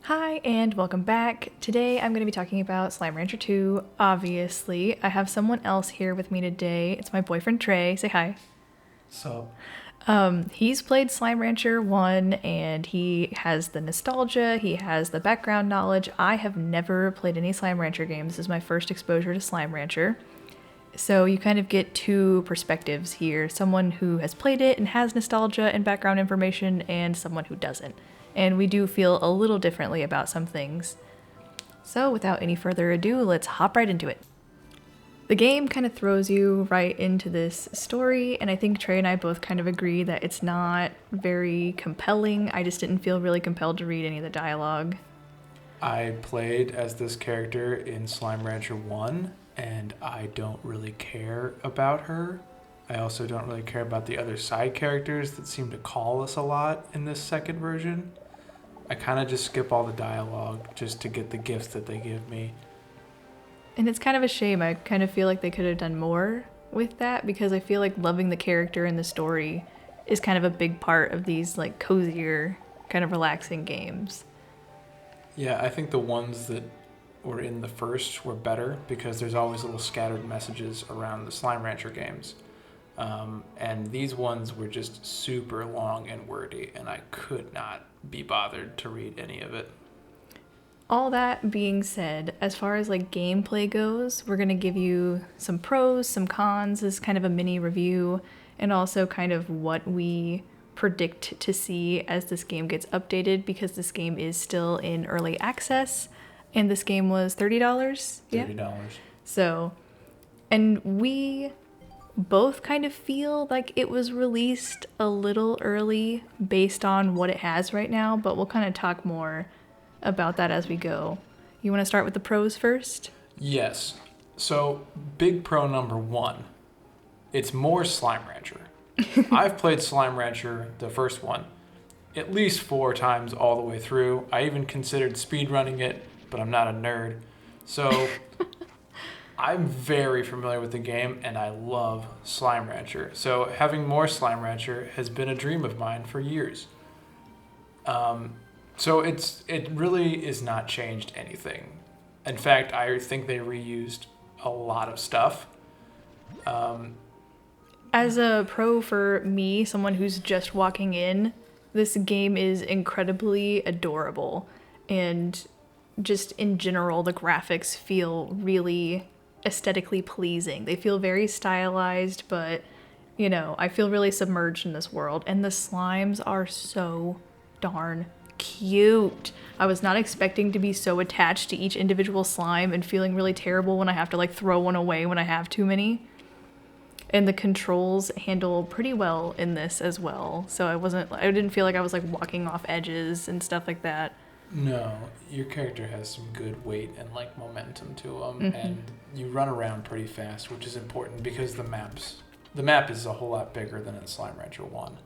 Hi, and welcome back. Today I'm going to be talking about Slime Rancher 2, obviously. I have someone else here with me today. It's my boyfriend Trey. Say hi. So, He's played Slime Rancher 1 and he has the nostalgia, he has the background knowledge. I have never played any Slime Rancher games. This is my first exposure to Slime Rancher. So you kind of get two perspectives here, someone who has played it and has nostalgia and background information, and someone who doesn't. And we do feel a little differently about some things. So without any further ado, let's hop right into it. The game kind of throws you right into this story, and I think Trey and I both kind of agree that it's not very compelling. I just didn't feel really compelled to read any of the dialogue. I played as this character in Slime Rancher 1, and I don't really care about her. I also don't really care about the other side characters that seem to call us a lot in this second version. I kind of just skip all the dialogue just to get the gifts that they give me. And it's kind of a shame. I kind of feel like they could have done more with that because I feel like loving the character and the story is kind of a big part of these like cozier, kind of relaxing games. Yeah, I think the ones that were in the first were better because there's always little scattered messages around the Slime Rancher games. And these ones were just super long and wordy, and I could not be bothered to read any of it. All that being said, as far as like gameplay goes, we're going to give you some pros, some cons as kind of a mini review, and also kind of what we predict to see as this game gets updated because this game is still in early access and this game was $30. $30. So, and we both kind of feel like it was released a little early based on what it has right now, but we'll kind of talk more about that as we go. You want to start with the pros first? Yes. So, big pro number one, it's more Slime Rancher. I've played Slime Rancher, the first one, at least 4 times all the way through. I even considered speedrunning it, but I'm not a nerd. So, I'm very familiar with the game, and I love Slime Rancher. So, having more Slime Rancher has been a dream of mine for years. So it really is not changed anything. In fact, I think they reused a lot of stuff. As a pro for me, someone who's just walking in, this game is incredibly adorable. And just in general, the graphics feel really aesthetically pleasing. They feel very stylized, but, you know, I feel really submerged in this world. And the slimes are so darn cute. I was not expecting to be so attached to each individual slime and feeling really terrible when I have to like throw one away when I have too many. And the controls handle pretty well in this as well. So I didn't feel like I was like walking off edges and stuff like that. No, your character has some good weight and like momentum to them, and you run around pretty fast, which is important because the map is a whole lot bigger than in Slime Rancher 1.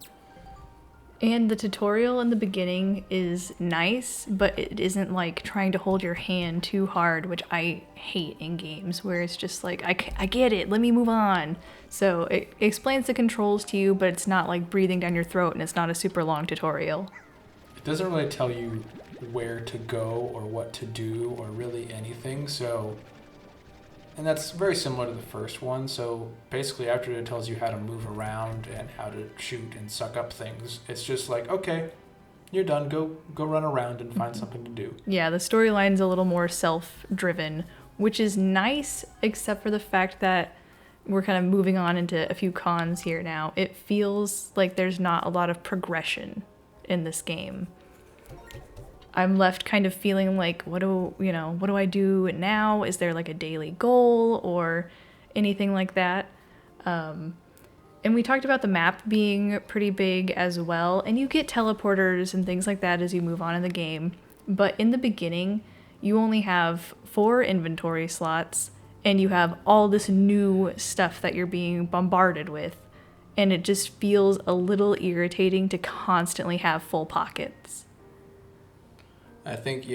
And the tutorial in the beginning is nice, but it isn't like trying to hold your hand too hard, which I hate in games where it's just like, I get it, let me move on. So it explains the controls to you, but it's not like breathing down your throat and it's not a super long tutorial. It doesn't really tell you where to go or what to do or really anything, and that's very similar to the first one. So basically, after it tells you how to move around and how to shoot and suck up things, it's just like, okay, you're done. Go run around and find something to do. Yeah, the storyline's a little more self-driven, which is nice, except for the fact that we're kind of moving on into a few cons here now. It feels like there's not a lot of progression in this game. I'm left kind of feeling like, what do I do now? Is there like a daily goal or anything like that? And we talked about the map being pretty big as well, and you get teleporters and things like that as you move on in the game. But in the beginning, you only have 4 inventory slots, and you have all this new stuff that you're being bombarded with. And it just feels a little irritating to constantly have full pockets. I think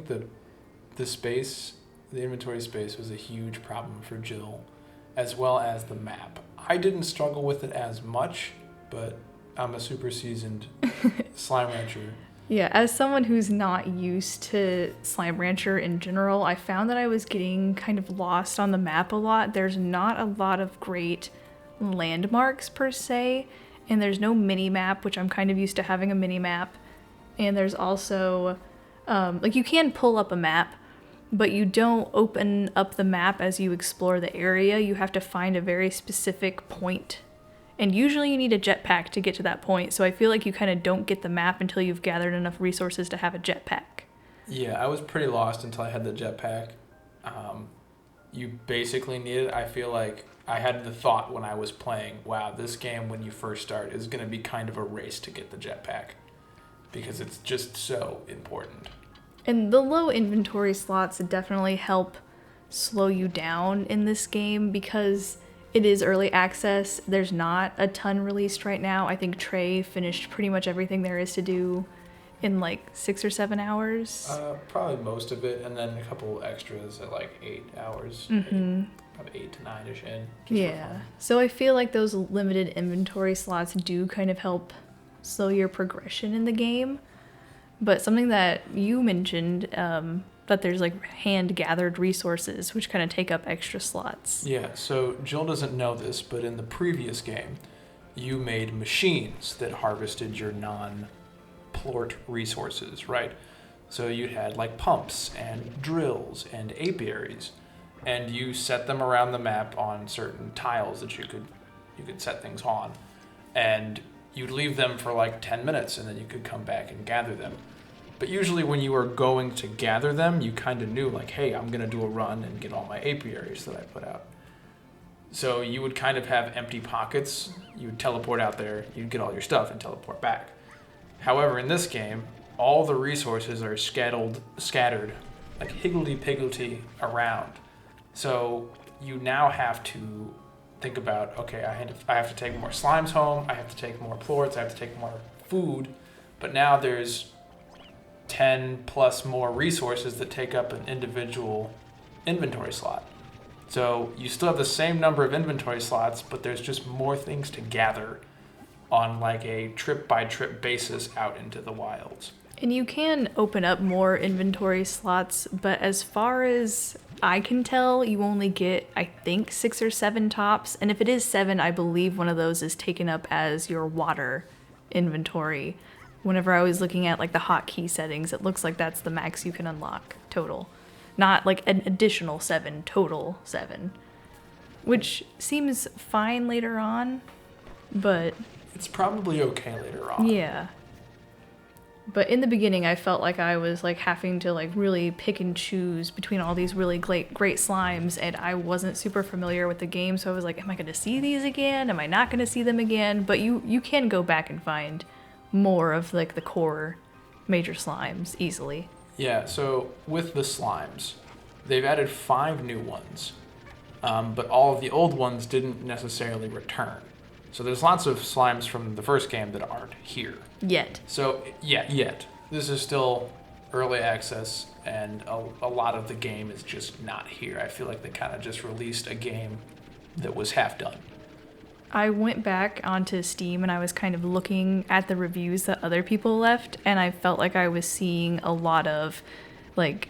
the space, the inventory space was a huge problem for Jill, as well as the map. I didn't struggle with it as much, but I'm a super seasoned Slime Rancher Yeah, as someone who's not used to Slime Rancher in general, I found that I was getting kind of lost on the map a lot. There's not a lot of great landmarks per se, and there's no mini map, which I'm kind of used to having a mini map. And there's also, like, you can pull up a map, but you don't open up the map as you explore the area. You have to find a very specific point. And usually you need a jetpack to get to that point, so I feel like you kind of don't get the map until you've gathered enough resources to have a jetpack. Yeah, I was pretty lost until I had the jetpack. You basically need it. I feel like I had the thought when I was playing, wow, this game when you first start is going to be kind of a race to get the jetpack because it's just so important. And the low inventory slots definitely help slow you down in this game because it is early access. There's not a ton released right now. I think Trey finished pretty much everything there is to do in like 6 or 7 hours. Probably most of it, and then a couple extras at like 8 hours. Probably 8 to 9-ish in. Yeah. So I feel like those limited inventory slots do kind of help slow your progression in the game. But something that you mentioned, that there's like hand-gathered resources, which kind of take up extra slots. Yeah, so Jill doesn't know this, but in the previous game, you made machines that harvested your non-plort resources, right? So you had like pumps and drills and apiaries, and you set them around the map on certain tiles that you could set things on, and you'd leave them for like 10 minutes, and then you could come back and gather them. But usually when you were going to gather them, you kind of knew like, hey, I'm going to do a run and get all my apiaries that I put out. So you would kind of have empty pockets. You would teleport out there, you'd get all your stuff and teleport back. However, in this game, all the resources are scattered like higgledy-piggledy around. So you now have to think about, okay, I have to take more slimes home, I have to take more plorts, I have to take more food, but now there's 10 plus more resources that take up an individual inventory slot. So you still have the same number of inventory slots, but there's just more things to gather on like a trip by trip basis out into the wilds. And you can open up more inventory slots, but as far as I can tell, you only get, I think, 6 or 7 tops. And if it is 7, I believe one of those is taken up as your water inventory. Whenever I was looking at like the hotkey settings, it looks like that's the max you can unlock total. Not like an additional 7, total 7. Which seems fine later on, but... It's probably okay later on. Yeah. But in the beginning, I felt like I was like having to like really pick and choose between all these really great slimes, and I wasn't super familiar with the game, so I was like, am I going to see these again? Am I not going to see them again? But you can go back and find more of like the core major slimes easily. Yeah, so with the slimes, they've added 5 new ones, but all of the old ones didn't necessarily return. So there's lots of slimes from the first game that aren't here. Yet. So, yeah, yet. This is still early access, and a lot of the game is just not here. I feel like they kind of just released a game that was half done. I went back onto Steam and I was kind of looking at the reviews that other people left, and I felt like I was seeing a lot of, like,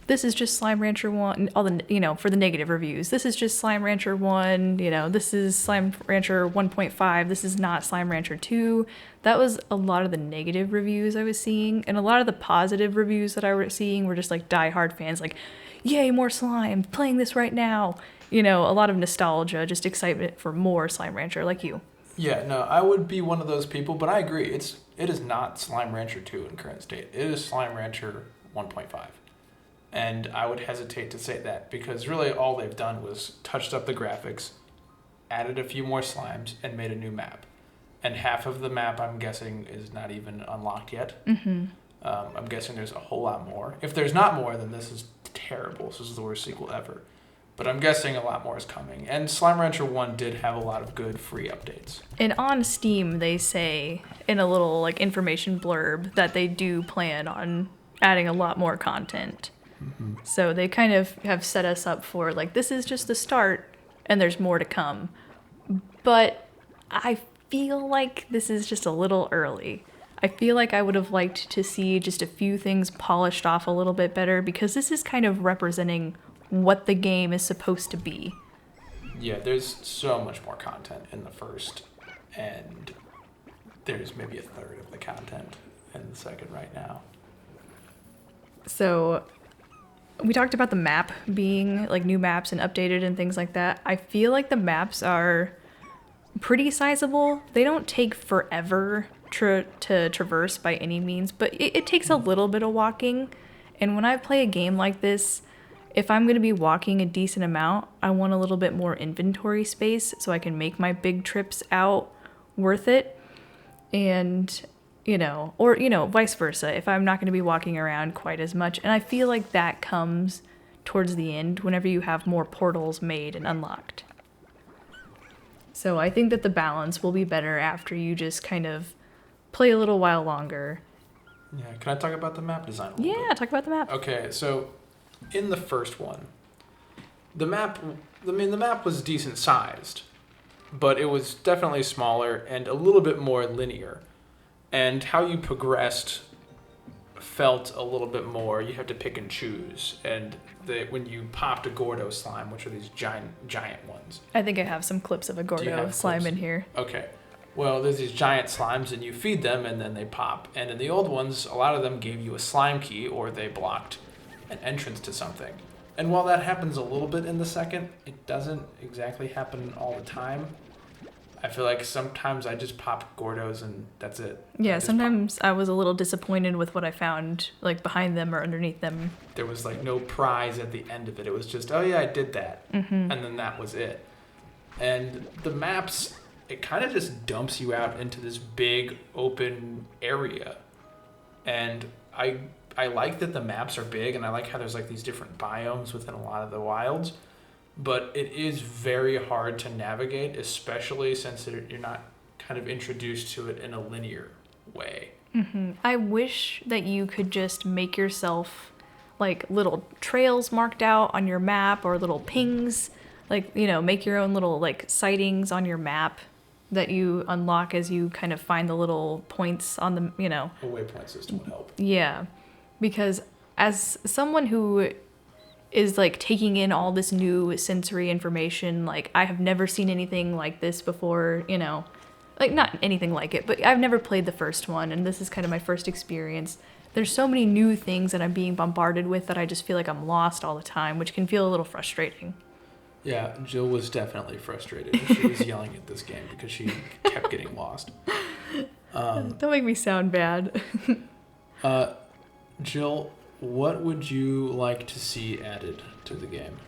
this is just Slime Rancher 1, all the, for the negative reviews. This is just Slime Rancher 1, this is Slime Rancher 1.5, this is not Slime Rancher 2. That was a lot of the negative reviews I was seeing, and a lot of the positive reviews that I was seeing were just like diehard fans, like, yay, more slime, playing this right now. A lot of nostalgia, just excitement for more Slime Rancher, like you. Yeah, no, I would be one of those people, but I agree. It is not Slime Rancher 2 in current state. It is Slime Rancher 1.5. And I would hesitate to say that because really all they've done was touched up the graphics, added a few more slimes, and made a new map. And half of the map, I'm guessing, is not even unlocked yet. Mm-hmm. I'm guessing there's a whole lot more. If there's not more, then this is terrible. This is the worst sequel ever. But I'm guessing a lot more is coming. And Slime Rancher 1 did have a lot of good free updates. And on Steam, they say in a little information blurb that they do plan on adding a lot more content. Mm-hmm. So they kind of have set us up for this is just the start and there's more to come. But I feel like this is just a little early. I feel like I would have liked to see just a few things polished off a little bit better because this is kind of representing what the game is supposed to be. Yeah, there's so much more content in the first, and there's maybe a third of the content in the second right now. So we talked about the map being like new maps and updated and things like that. I feel like the maps are pretty sizable. They don't take forever to traverse by any means, but it takes a little bit of walking. And when I play a game like this, if I'm going to be walking a decent amount, I want a little bit more inventory space so I can make my big trips out worth it. And, or, vice versa, if I'm not going to be walking around quite as much. And I feel like that comes towards the end whenever you have more portals made and unlocked. So I think that the balance will be better after you just kind of play a little while longer. Yeah, can I talk about the map design a little bit? Yeah, talk about the map. Okay, so in the first one, the map was decent sized, but it was definitely smaller and a little bit more linear. And how you progressed felt a little bit more, you have to pick and choose. And when you popped a Gordo slime, which are these giant ones. I think I have some clips of a Gordo slime in here. Okay. Well, there's these giant slimes, and you feed them, and then they pop. And in the old ones, a lot of them gave you a slime key, or they blocked an entrance to something. And while that happens a little bit in the second, it doesn't exactly happen all the time. I feel like sometimes I just pop Gordos, and that's it. Yeah, sometimes I was a little disappointed with what I found, like, behind them or underneath them. There was, like, no prize at the end of it. It was just, oh, yeah, I did that. Mm-hmm. And then that was it. And the maps, it kind of just dumps you out into this big open area. And I like that the maps are big, and I like how there's like these different biomes within a lot of the wilds, but it is very hard to navigate, especially since you're not kind of introduced to it in a linear way. Mm-hmm. I wish that you could just make yourself like little trails marked out on your map or little pings, like, make your own little like sightings on your map that you unlock as you kind of find the little points on the, A waypoint system would help. Yeah, because as someone who is like taking in all this new sensory information, like I have never seen anything like this before, like not anything like it, but I've never played the first one, and this is kind of my first experience. There's so many new things that I'm being bombarded with that I just feel like I'm lost all the time, which can feel a little frustrating. Yeah, Jill was definitely frustrated. She was yelling at this game because she kept getting lost. Don't make me sound bad. Jill, what would you like to see added to the game?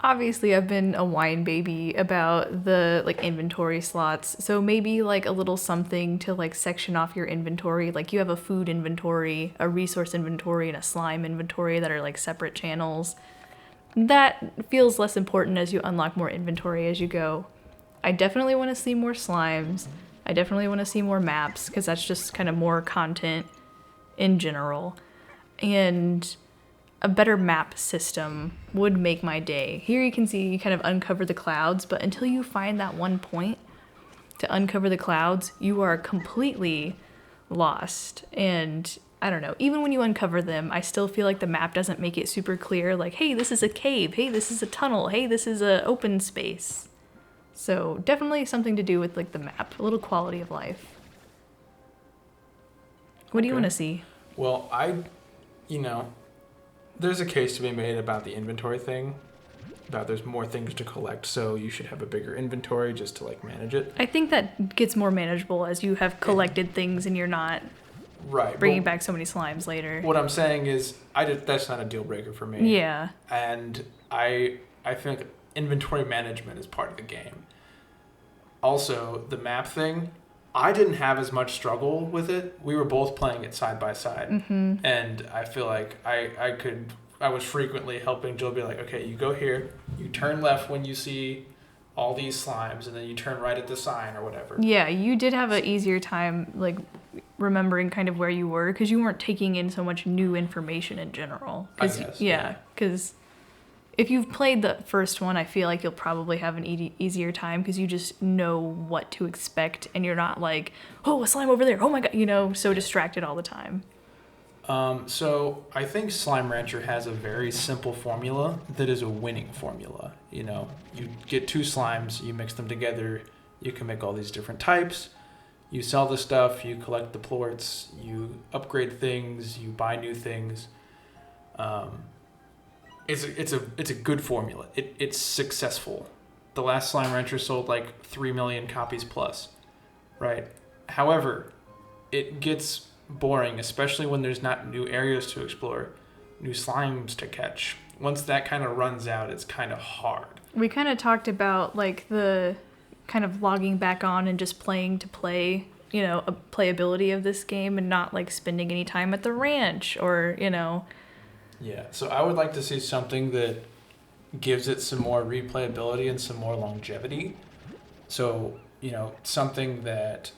Obviously, I've been a whine baby about the like inventory slots, so maybe like a little something to like section off your inventory. Like you have a food inventory, a resource inventory, and a slime inventory that are like separate channels. That feels less important as you unlock more inventory as you go. I definitely want to see more slimes. I definitely want to see more maps, because that's just kind of more content in general. And a better map system would make my day. Here you can see you kind of uncover the clouds, but until you find that one point to uncover the clouds, you are completely lost. And I don't know, even when you uncover them, I still feel like the map doesn't make it super clear, like, hey, this is a cave, hey, this is a tunnel, hey, this is a open space. So definitely something to do with like the map, a little quality of life. What do you want to see? Well, there's a case to be made about the inventory thing, about there's more things to collect, so you should have a bigger inventory just to like manage it. I think that gets more manageable as you have collected things and you're not bringing back so many slimes later. What I'm saying is, that's not a deal breaker for me. Yeah. And I think inventory management is part of the game. Also, the map thing, I didn't have as much struggle with it. We were both playing it side by side. Mm-hmm. And I feel like I was frequently helping Jill be like, okay, you go here, you turn left when you see all these slimes, and then you turn right at the sign or whatever. Yeah, you did have an easier time like remembering kind of where you were, because you weren't taking in so much new information in general. I guess, yeah, because if you've played the first one, I feel like you'll probably have an easier time because you just know what to expect and you're not like, oh, a slime over there. Oh my God, so distracted all the time. So I think Slime Rancher has a very simple formula that is a winning formula. You get two slimes, you mix them together, you can make all these different types. You sell the stuff, you collect the plorts, you upgrade things, you buy new things. It's a good formula. It's successful. The last Slime Rancher sold like 3 million copies plus, right? However, it gets boring, especially when there's not new areas to explore, new slimes to catch. Once that kind of runs out, it's kind of hard. We kind of talked about like the kind of logging back on and just playing to play, a playability of this game and not like spending any time at the ranch or. Yeah, so I would like to see something that gives it some more replayability and some more longevity. So, something that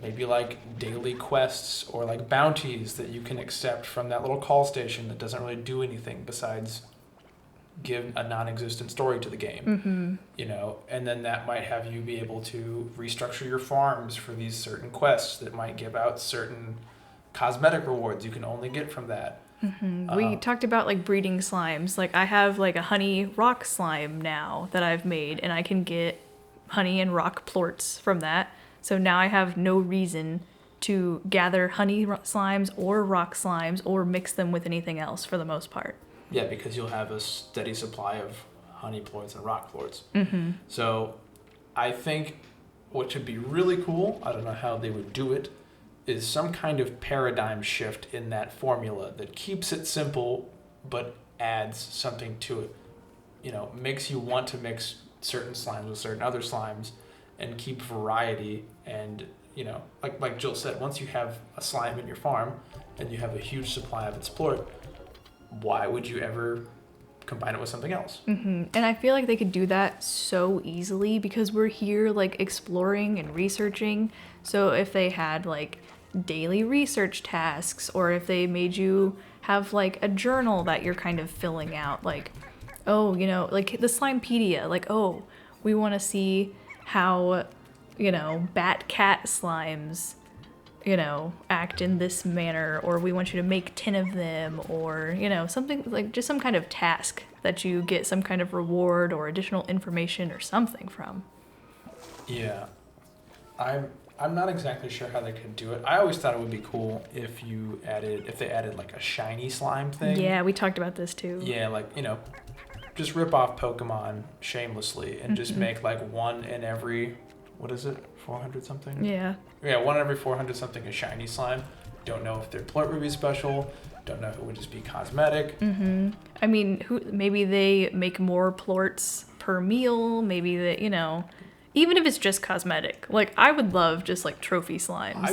maybe like daily quests or like bounties that you can accept from that little call station that doesn't really do anything besides give a non-existent story to the game. And then that might have you be able to restructure your farms for these certain quests that might give out certain cosmetic rewards you can only get from that. We talked about like breeding slimes. Like I have like a honey rock slime now that I've made and I can get honey and rock plorts from that. So now I have no reason to gather honey slimes or rock slimes or mix them with anything else for the most part. Yeah, because you'll have a steady supply of honey plorts and rock plorts. So I think what should be really cool, I don't know how they would do it, is some kind of paradigm shift in that formula that keeps it simple but adds something to it. Makes you want to mix certain slimes with certain other slimes and keep variety. And like Jill said, once you have a slime in your farm and you have a huge supply of its plort, why would you ever combine it with something else? And I feel like they could do that so easily because we're here like exploring and researching. So if they had like daily research tasks or if they made you have like a journal that you're kind of filling out, like, oh, like the Slimepedia, like, oh, we want to see how, bat cat slimes, act in this manner, or we want you to make 10 of them, or, something like just some kind of task that you get some kind of reward or additional information or something from. Yeah. I'm not exactly sure how they could do it. I always thought it would be cool if they added like a shiny slime thing. Yeah, we talked about this too. Yeah, like, just rip off Pokemon shamelessly and just make like one in every, what is it, 400 something? Yeah. Yeah, one in every 400 something a shiny slime. Don't know if their plort would be special. Don't know if it would just be cosmetic. I mean, maybe they make more plorts per meal. Maybe they, even if it's just cosmetic. Like, I would love just like trophy slimes.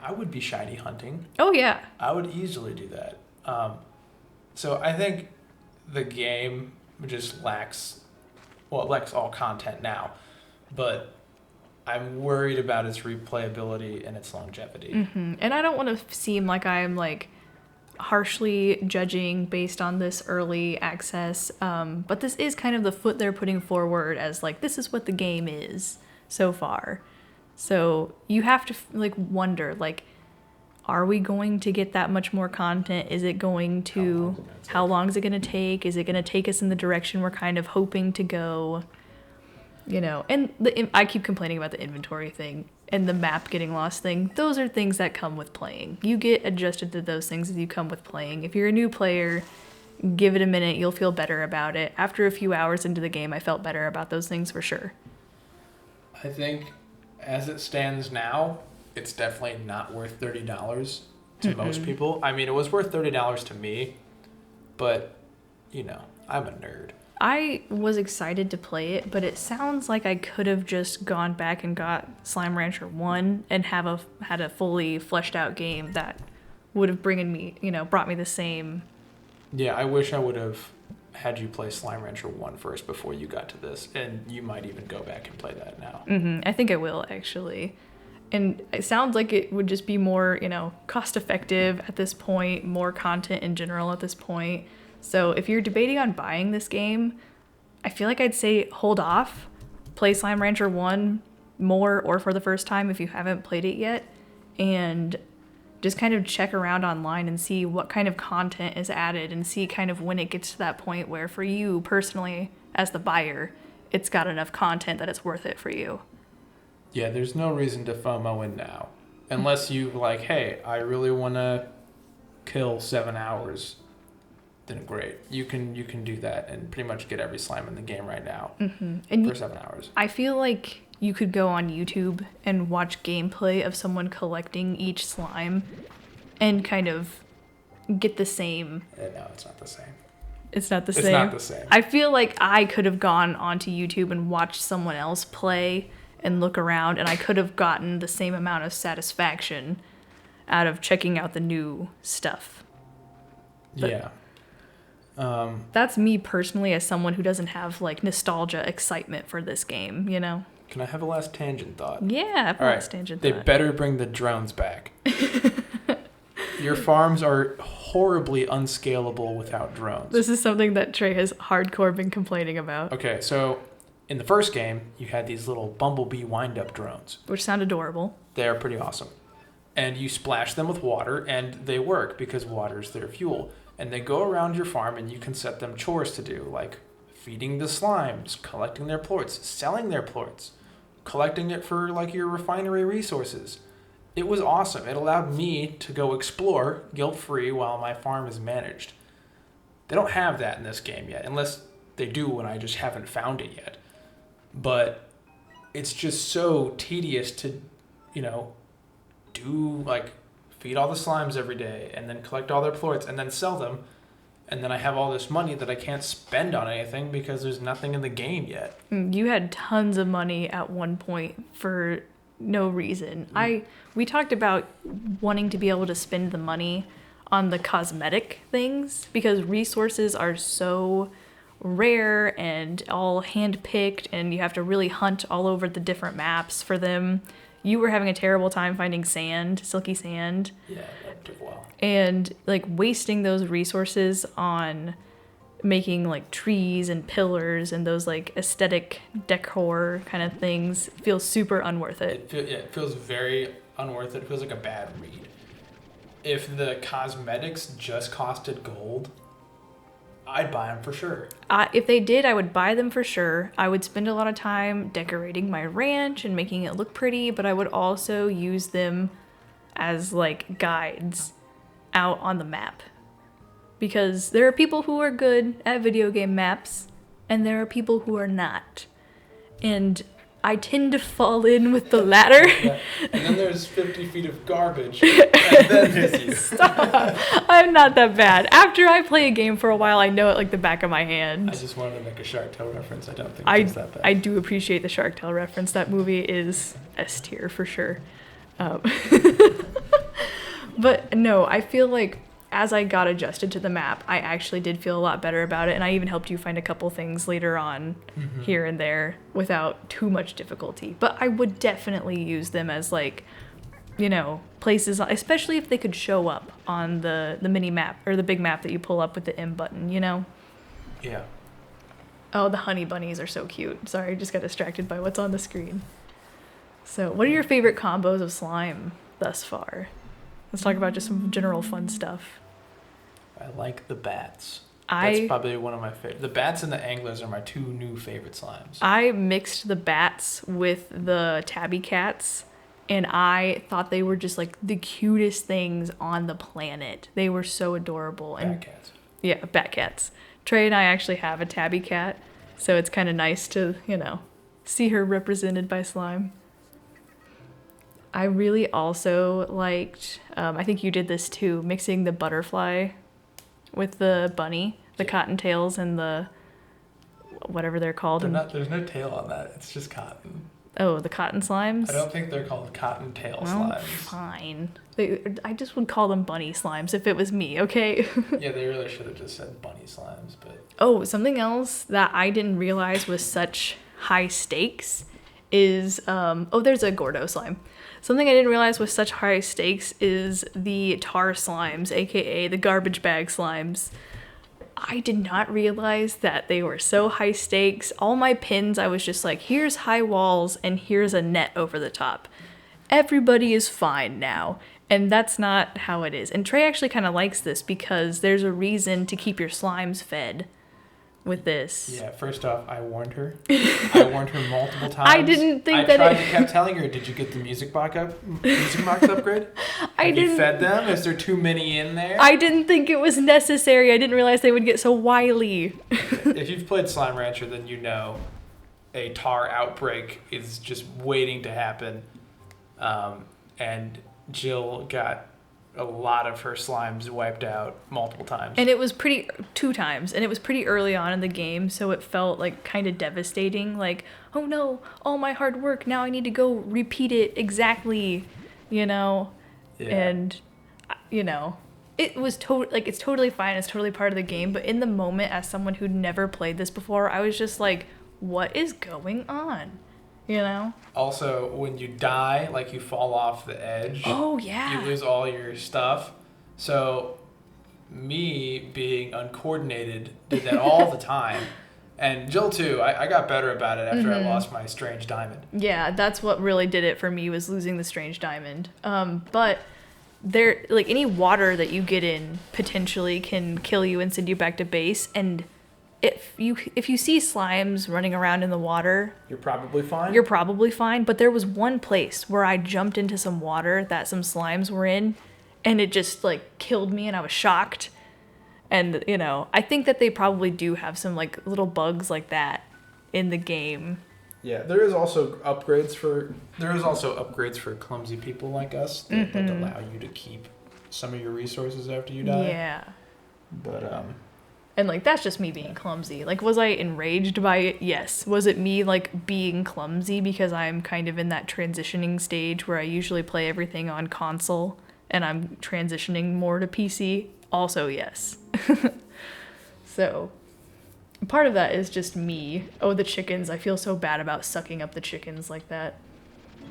I would be shiny hunting. Oh yeah. I would easily do that. So I think the game just lacks all content now, but I'm worried about its replayability and its longevity. And I don't want to seem like I'm like harshly judging based on this early access, but this is kind of the foot they're putting forward as like, this is what the game is so far. So you have to like wonder, like, are we going to get that much more content? Is it going to, how long is it going to take? Is it going to take us in the direction we're kind of hoping to go? And I keep complaining about the inventory thing and the map getting lost thing. Those are things that come with playing. You get adjusted to those things as you come with playing. If you're a new player, give it a minute. You'll feel better about it. After a few hours into the game, I felt better about those things for sure. I think as it stands now, it's definitely not worth $30 to most people. I mean, it was worth $30 to me, but, I'm a nerd. I was excited to play it, but it sounds like I could have just gone back and got Slime Rancher 1 and had a fully fleshed out game that would have brought me the same. Yeah, I wish I would have had you play Slime Rancher 1 first before you got to this, and you might even go back and play that now. I think I will, actually. And it sounds like it would just be more, cost effective at this point, more content in general at this point. So if you're debating on buying this game, I feel like I'd say hold off. Play Slime Rancher 1 more or for the first time if you haven't played it yet. And just kind of check around online and see what kind of content is added and see kind of when it gets to that point where for you personally as the buyer, it's got enough content that it's worth it for you. Yeah, there's no reason to FOMO in now. Unless you like, hey, I really want to kill 7 hours, then great. You can do that and pretty much get every slime in the game right now for 7 hours. I feel like you could go on YouTube and watch gameplay of someone collecting each slime and kind of get the same. No, it's not the same. It's not the same? It's not the same. I feel like I could have gone onto YouTube and watched someone else play and look around, and I could have gotten the same amount of satisfaction out of checking out the new stuff. But yeah. That's me personally as someone who doesn't have like nostalgia excitement for this game, you know? Can I have a last tangent thought? Yeah, I have a last tangent thought. thought. They better bring the drones back. Your farms are horribly unscalable without drones. This is something that Trey has hardcore been complaining about. Okay, so in the first game, you had these little bumblebee wind-up drones. Which sound adorable. They're pretty awesome. And you splash them with water, and they work because water's their fuel. And they go around your farm, and you can set them chores to do, like feeding the slimes, collecting their plorts, selling their plorts, collecting it for like your refinery resources. It was awesome. It allowed me to go explore guilt-free while my farm is managed. They don't have that in this game yet, unless they do and I just haven't found it yet. But it's just so tedious to, do like feed all the slimes every day and then collect all their plorts and then sell them. And then I have all this money that I can't spend on anything because there's nothing in the game yet. You had tons of money at one point for no reason. We talked about wanting to be able to spend the money on the cosmetic things because resources are so rare and all hand-picked and you have to really hunt all over the different maps for them. You were having a terrible time finding sand, silky sand. Yeah, that took a while. And like wasting those resources on making like trees and pillars and those like aesthetic decor kind of things feels super unworth it. It feels very unworth it. It feels like a bad read. If the cosmetics just costed gold, I'd buy them for sure. If they did, I would buy them for sure. I would spend a lot of time decorating my ranch and making it look pretty, but I would also use them as like guides out on the map. Because there are people who are good at video game maps, and there are people who are not. And I tend to fall in with the latter. Yeah. And then there's 50 feet of garbage, and then there's you. Stop. I'm not that bad. After I play a game for a while, I know it like the back of my hand. I just wanted to make a Shark Tale reference. I don't think it's that bad. I do appreciate the Shark Tale reference. That movie is S tier for sure. But no, I feel like as I got adjusted to the map, I actually did feel a lot better about it, and I even helped you find a couple things later on here and there without too much difficulty. But I would definitely use them as like, places, especially if they could show up on the mini map or the big map that you pull up with the M button, Yeah. Oh, the honey bunnies are so cute. Sorry, I just got distracted by what's on the screen. So, what are your favorite combos of slime thus far? Let's talk about just some general fun stuff. I like the bats. That's probably one of my favorite. The bats and the anglers are my two new favorite slimes. I mixed the bats with the tabby cats, and I thought they were just like the cutest things on the planet. They were so adorable. Bat cats. Yeah, bat cats. Trey and I actually have a tabby cat, so it's kind of nice to, see her represented by slime. I really also liked, I think you did this too, mixing the butterfly with the bunny, the cottontails and the whatever they're called. There's no tail on that. It's just cotton. Oh, the cotton slimes? I don't think they're called cottontail Well, slimes. fine. I just would call them bunny slimes if it was me, okay? Yeah, they really should have just said bunny slimes, but... Oh, something else that I didn't realize was such high stakes is, there's a Gordo slime. Something I didn't realize was such high stakes is the tar slimes, aka the garbage bag slimes. I did not realize that they were so high stakes. All my pins, I was just like, here's high walls and here's a net over the top. Everybody is fine now. And that's not how it is. And Trey actually kind of likes this because there's a reason to keep your slimes fed with this. Yeah, first off, I warned her. I warned her multiple times. I didn't think kept telling her, did you get the music box upgrade? Have you fed them? Is there too many in there? I didn't think it was necessary. I didn't realize they would get so wily. If you've played Slime Rancher, then you know a tar outbreak is just waiting to happen. And Jill got a lot of her slimes wiped out multiple times. And it was 2 times. And it was pretty early on in the game, so it felt like kind of devastating. Like, oh no, all my hard work, now I need to go repeat it exactly, you know? Yeah. And, you know, it was it's totally fine. It's totally part of the game. But in the moment, as someone who'd never played this before, I was just like, what is going on? You know? Also, when you die, like you fall off the edge. Oh, yeah. You lose all your stuff. So, me being uncoordinated did that all the time. And Jill, too. I got better about it after I lost my strange diamond. Yeah, that's what really did it for me, was losing the strange diamond. But there, like, any water that you get in potentially can kill you and send you back to base. And if you see slimes running around in the water, you're probably fine. But there was one place where I jumped into some water that some slimes were in, and it just like killed me, and I was shocked. And you know, I think that they probably do have some like little bugs like that in the game. Yeah, there is also upgrades for clumsy people like us that allow you to keep some of your resources after you die. Yeah. But And, like, that's just me being clumsy. Like, was I enraged by it? Yes. Was it me, like, being clumsy because I'm kind of in that transitioning stage where I usually play everything on console and I'm transitioning more to PC? Also, yes. So, part of that is just me. Oh, the chickens. I feel so bad about sucking up the chickens like that.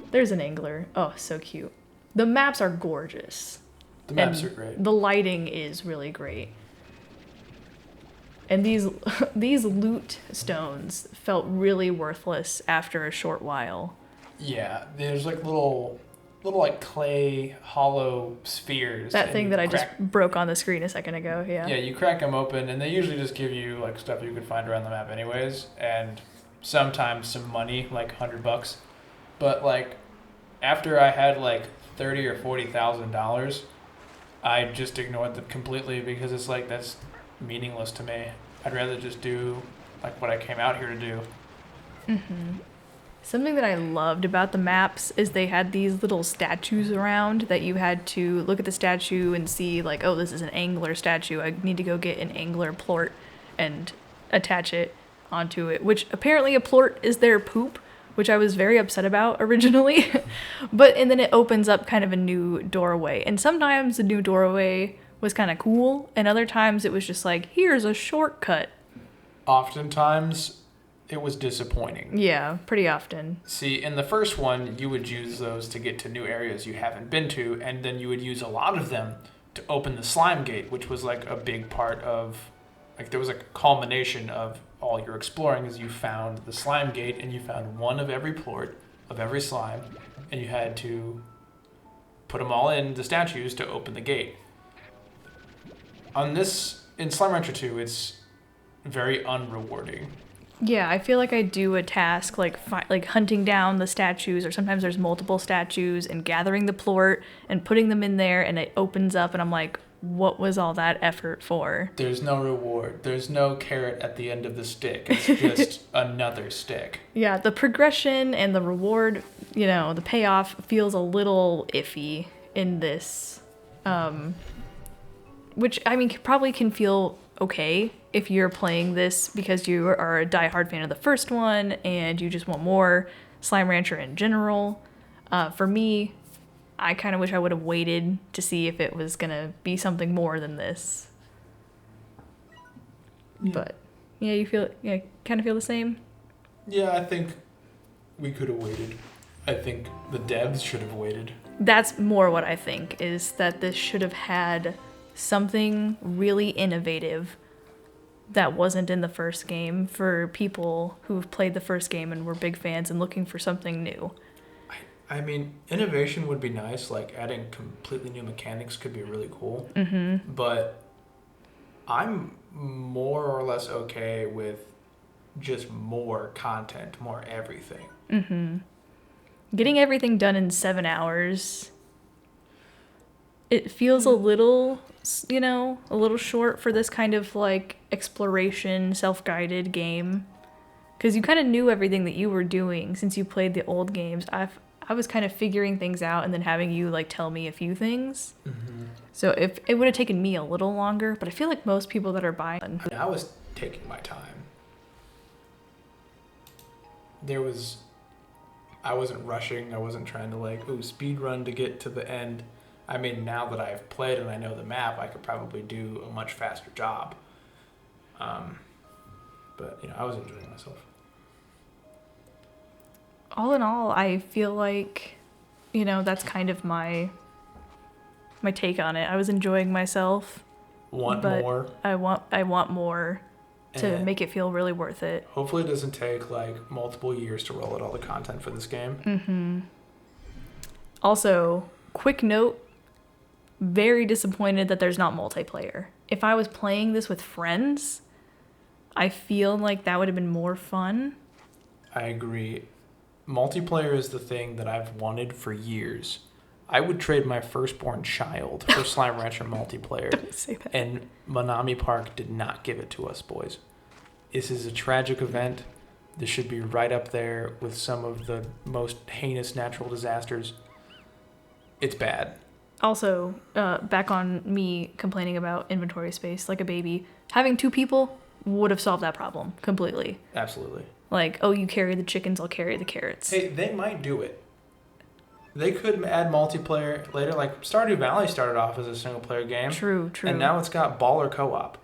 There's an angler. Oh, so cute. The maps are gorgeous. The maps are great. The lighting is really great. And these loot stones felt really worthless after a short while. Yeah, there's like little like clay hollow spheres. That thing that I just broke on the screen a second ago, yeah. Yeah, you crack them open and they usually just give you like stuff you could find around the map anyways, and sometimes some money, like $100. But like after I had like $30,000 or $40,000, I just ignored them completely because it's like that's meaningless to me. I'd rather just do like what I came out here to do. Mm-hmm. Something that I loved about the maps is they had these little statues around that you had to look at the statue and see like, oh, this is an angler statue. I need to go get an angler plort and attach it onto it, which apparently a plort is their poop, which I was very upset about originally. And then it opens up kind of a new doorway. And sometimes the new doorway was kind of cool, and other times it was just like, here's a shortcut. Oftentimes, it was disappointing. Yeah, pretty often. See, in the first one, you would use those to get to new areas you haven't been to, and then you would use a lot of them to open the slime gate, which was like a big part of, like there was like a culmination of all your exploring as you found the slime gate, and you found one of every plort of every slime, and you had to put them all in the statues to open the gate. In Slime Rancher 2, it's very unrewarding. Yeah, I feel like I do a task like hunting down the statues, or sometimes there's multiple statues, and gathering the plort and putting them in there, and it opens up, and I'm like, what was all that effort for? There's no reward. There's no carrot at the end of the stick. It's just another stick. Yeah, the progression and the reward, you know, the payoff feels a little iffy in this. Which, I mean, probably can feel okay if you're playing this because you are a diehard fan of the first one and you just want more Slime Rancher in general. For me, I kind of wish I would have waited to see if it was going to be something more than this. Yeah. But, yeah, kind of feel the same? Yeah, I think we could have waited. I think the devs should have waited. That's more what I think, is that this should have had something really innovative that wasn't in the first game for people who've played the first game and were big fans and looking for something new. I mean, innovation would be nice. Like adding completely new mechanics could be really cool. Mm-hmm. But I'm more or less okay with just more content, more everything. Mm-hmm. Getting everything done in 7 hours, it feels a little, a little short for this kind of like exploration, self-guided game. Because you kind of knew everything that you were doing since you played the old games. I was kind of figuring things out and then having you like tell me a few things. Mm-hmm. So if it would have taken me a little longer, but I feel like most people that are buying. I was taking my time. I wasn't rushing. I wasn't trying to like, speed run to get to the end. I mean, now that I've played and I know the map, I could probably do a much faster job. But I was enjoying myself. All in all, I feel like, that's kind of my take on it. I was enjoying myself. Want but more? I want more to And make it feel really worth it. hopefully it doesn't take like multiple years to roll out all the content for this game. Mm-hmm. Also, quick note, very disappointed that there's not multiplayer. If I was playing this with friends, I feel like that would have been more fun. I agree. Multiplayer is the thing that I've wanted for years. I would trade my firstborn child for Slime Rancher multiplayer. Don't say that. And Manami Park did not give it to us, boys. This is a tragic event. This should be right up there with some of the most heinous natural disasters. It's bad. Also, back on me complaining about inventory space like a baby, having 2 people would have solved that problem completely. Absolutely. Like, you carry the chickens, I'll carry the carrots. Hey, they might do it. They could add multiplayer later. Like, Stardew Valley started off as a single-player game. True. And now it's got baller co-op.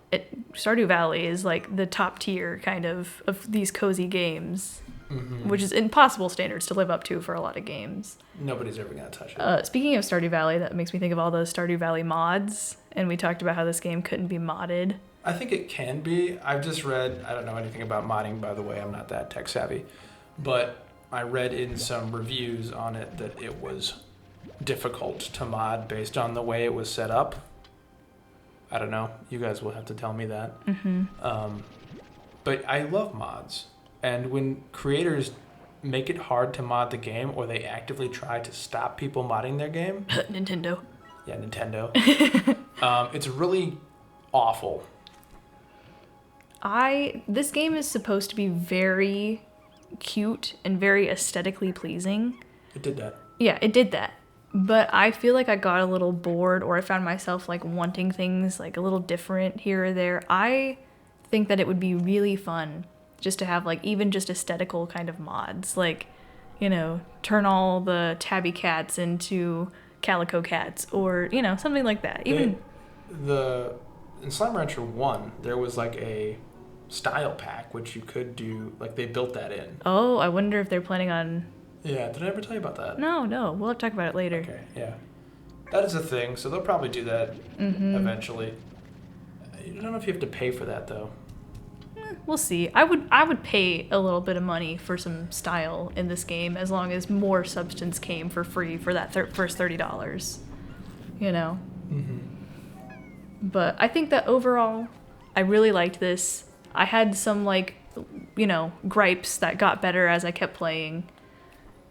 Stardew Valley is like the top tier kind of these cozy games, Mm-hmm. which is impossible standards to live up to for a lot of games. Nobody's ever going to touch it. Speaking of Stardew Valley, that makes me think of all those Stardew Valley mods, and we talked about how this game couldn't be modded. I think it can be. I've just read, I don't know anything about modding, by the way. I'm not that tech savvy. But I read in some reviews on it that it was difficult to mod based on the way it was set up. I don't know. You guys will have to tell me that. Mm-hmm. But I love mods. And when creators make it hard to mod the game or they actively try to stop people modding their game. Nintendo. Yeah, Nintendo. It's really awful. This game is supposed to be very cute and very aesthetically pleasing. It did that. Yeah, it did that. But I feel like I got a little bored, or I found myself like wanting things like a little different here or there. I think that it would be really fun just to have like even just aesthetical kind of mods, like, turn all the tabby cats into calico cats, or something like that. Even in Slime Rancher 1, there was like a style pack which you could do, like they built that in. Oh, I wonder if they're planning on. Yeah, did I ever tell you about that? No, we'll have to talk about it later. Okay, yeah. That is a thing, so they'll probably do that eventually. I don't know if you have to pay for that though. We'll see. I would pay a little bit of money for some style in this game as long as more substance came for free for that first $30. Mm-hmm. But I think that overall, I really liked this. I had some gripes that got better as I kept playing.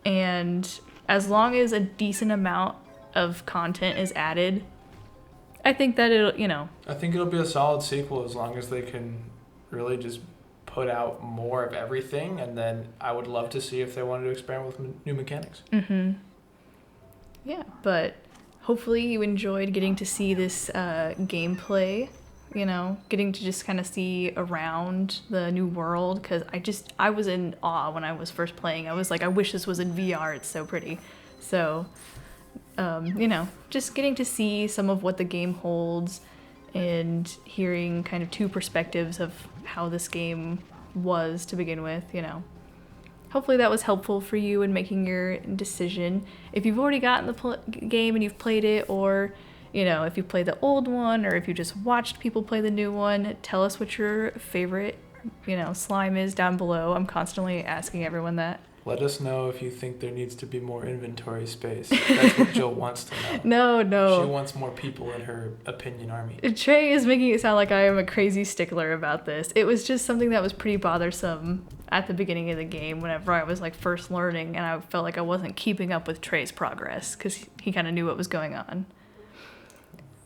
And as long as a decent amount of content is added, I think that I think it'll be a solid sequel as long as they can really just put out more of everything, and then I would love to see if they wanted to experiment with new mechanics. Mm-hmm. Yeah, but hopefully you enjoyed getting to see this gameplay, getting to just kind of see around the new world, because I was in awe when I was first playing. I was like, I wish this was in VR, it's so pretty. So, just getting to see some of what the game holds and hearing kind of 2 perspectives of how this game was to begin with, Hopefully that was helpful for you in making your decision. If you've already gotten the game and you've played it, or if you play the old one or if you just watched people play the new one, tell us what your favorite, slime is down below. I'm constantly asking everyone that. Let us know if you think there needs to be more inventory space. That's what Jill wants to know. No. She wants more people in her opinion army. Trey is making it sound like I am a crazy stickler about this. It was just something that was pretty bothersome at the beginning of the game whenever I was first learning, and I felt like I wasn't keeping up with Trey's progress because he kind of knew what was going on.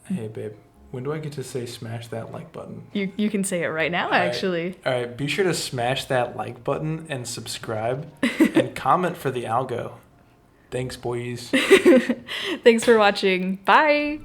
Hey, babe. When do I get to say smash that like button? You can say it right now, actually. All right, be sure to smash that like button and subscribe and comment for the algo. Thanks, boys. Thanks for watching. Bye.